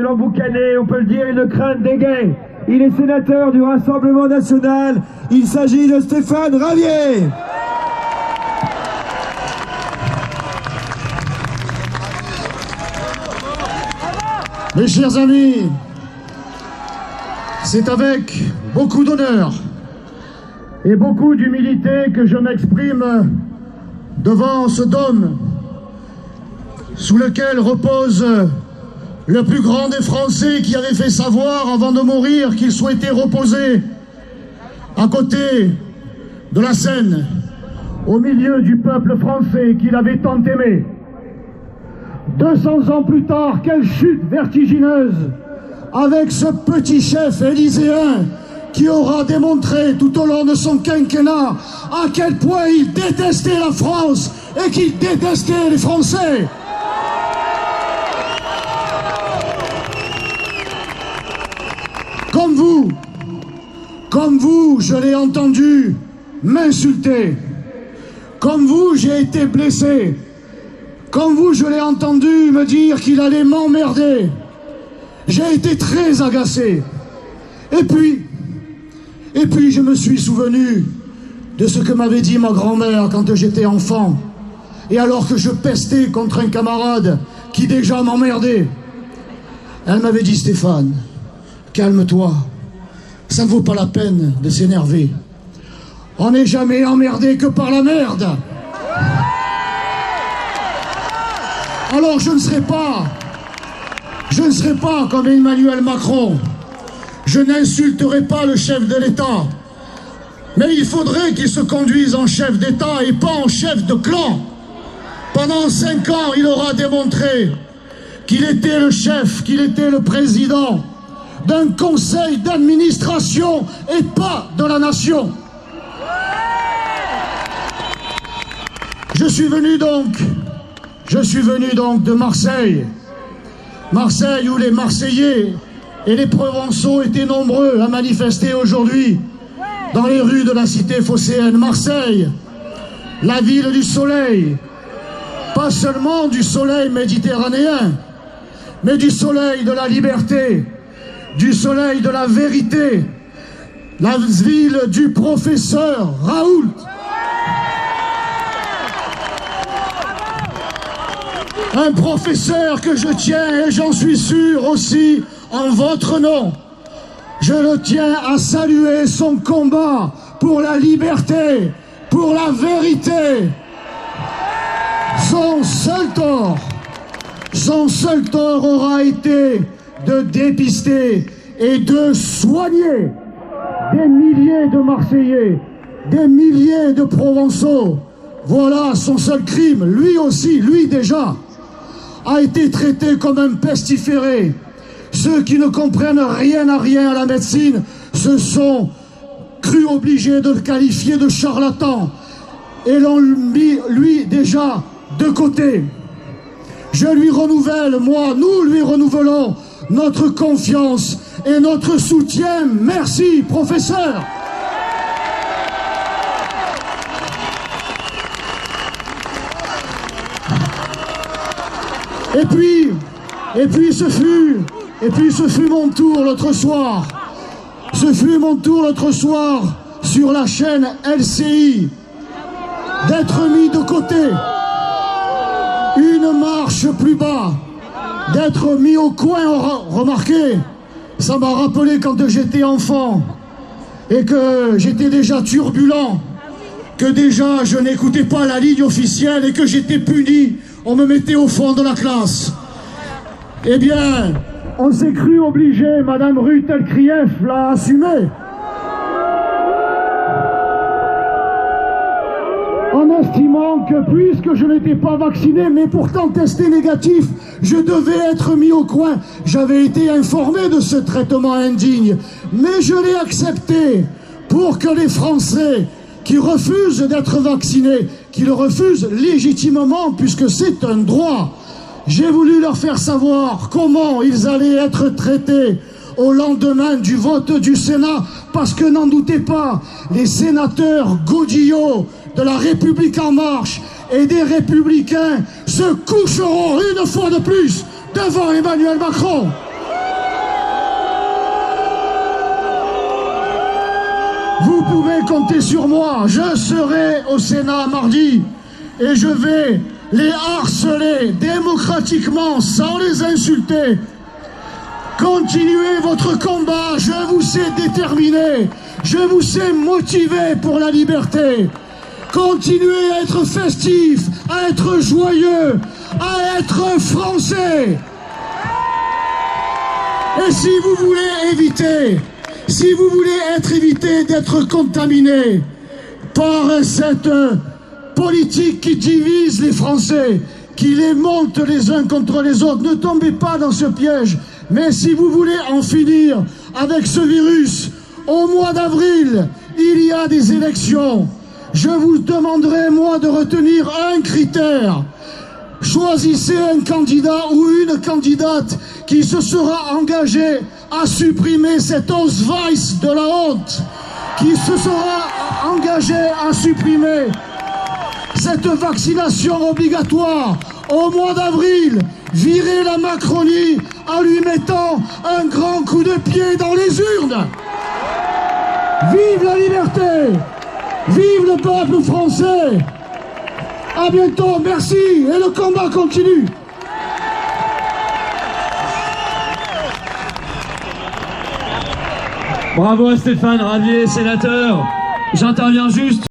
L'emboucané, on peut le dire, il ne craint d'égayer. Il est sénateur du Rassemblement national. Il s'agit de Stéphane Ravier. Mes chers amis, c'est avec beaucoup d'honneur et beaucoup d'humilité que je m'exprime devant ce dôme sous lequel repose le plus grand des Français qui avait fait savoir avant de mourir qu'il souhaitait reposer à côté de la Seine, au milieu du peuple français qu'il avait tant aimé. 200 ans plus tard, quelle chute vertigineuse avec ce petit chef élyséen qui aura démontré tout au long de son quinquennat à quel point il détestait la France et qu'il détestait les Français. Comme vous, je l'ai entendu m'insulter. Comme vous, j'ai été blessé. Comme vous, je l'ai entendu me dire qu'il allait m'emmerder. J'ai été très agacé. Et puis, je me suis souvenu de ce que m'avait dit ma grand-mère quand j'étais enfant. Et alors que je pestais contre un camarade qui déjà m'emmerdait. Elle m'avait dit: Stéphane, calme-toi. Ça ne vaut pas la peine de s'énerver. On n'est jamais emmerdé que par la merde. Alors je ne serai pas comme Emmanuel Macron. Je n'insulterai pas le chef de l'État. Mais il faudrait qu'il se conduise en chef d'État et pas en chef de clan. Pendant 5 ans, il aura démontré qu'il était le chef, qu'il était le président d'un conseil d'administration et pas de la nation. Je suis venu donc de Marseille. Marseille où les Marseillais et les Provençaux étaient nombreux à manifester aujourd'hui dans les rues de la cité phocéenne. Marseille, la ville du soleil, pas seulement du soleil méditerranéen, mais du soleil de la liberté, du soleil de la vérité, la ville du professeur Raoult. Un professeur que je tiens, et j'en suis sûr aussi, en votre nom. Je le tiens à saluer son combat pour la liberté, pour la vérité. Son seul tort aura été de dépister et de soigner des milliers de Marseillais, des milliers de Provençaux. Voilà son seul crime. Lui aussi, lui déjà, a été traité comme un pestiféré. Ceux qui ne comprennent rien à la médecine se sont crus obligés de le qualifier de charlatan et l'ont mis, lui, déjà de côté. Je lui renouvelle, nous lui renouvelons notre confiance et notre soutien. Merci, professeur. Et puis ce fut mon tour l'autre soir. Ce fut mon tour l'autre soir sur la chaîne LCI d'être mis de côté. Une marche plus bas, d'être mis au coin. Remarquez, ça m'a rappelé quand j'étais enfant et que j'étais déjà turbulent, que déjà je n'écoutais pas la ligne officielle et que j'étais puni. On me mettait au fond de la classe. Eh bien, on s'est cru obligé, Madame Ruth-Elkrief l'a assumé, en estimant que puisque je n'étais pas vacciné, mais pourtant testé négatif, je devais être mis au coin. J'avais été informé de ce traitement indigne, mais je l'ai accepté pour que les Français qui refusent d'être vaccinés, qui le refusent légitimement puisque c'est un droit, j'ai voulu leur faire savoir comment ils allaient être traités au lendemain du vote du Sénat, parce que n'en doutez pas, les sénateurs godillots de la République en marche et des Républicains se coucheront une fois de plus devant Emmanuel Macron. pouvez compter sur moi. Je serai au Sénat mardi et je vais les harceler démocratiquement, sans les insulter. Continuez votre combat, je vous sais déterminé, je vous sais motivé pour la liberté. Continuez à être festif, à être joyeux, à être français. Et si vous voulez être évité d'être contaminé par cette politique qui divise les Français, qui les monte les uns contre les autres, ne tombez pas dans ce piège. Mais si vous voulez en finir avec ce virus, au mois d'avril, il y a des élections. Je vous demanderai, moi, de retenir un critère. Choisissez un candidat ou une candidate qui se sera engagé à supprimer cet Ausweis de la honte, qui se sera engagé à supprimer cette vaccination obligatoire au mois d'avril, virer la Macronie en lui mettant un grand coup de pied dans les urnes. Vive la liberté! Vive le peuple français! À bientôt, merci, et le combat continue. Bravo à Stéphane Ravier, sénateur. J'interviens juste.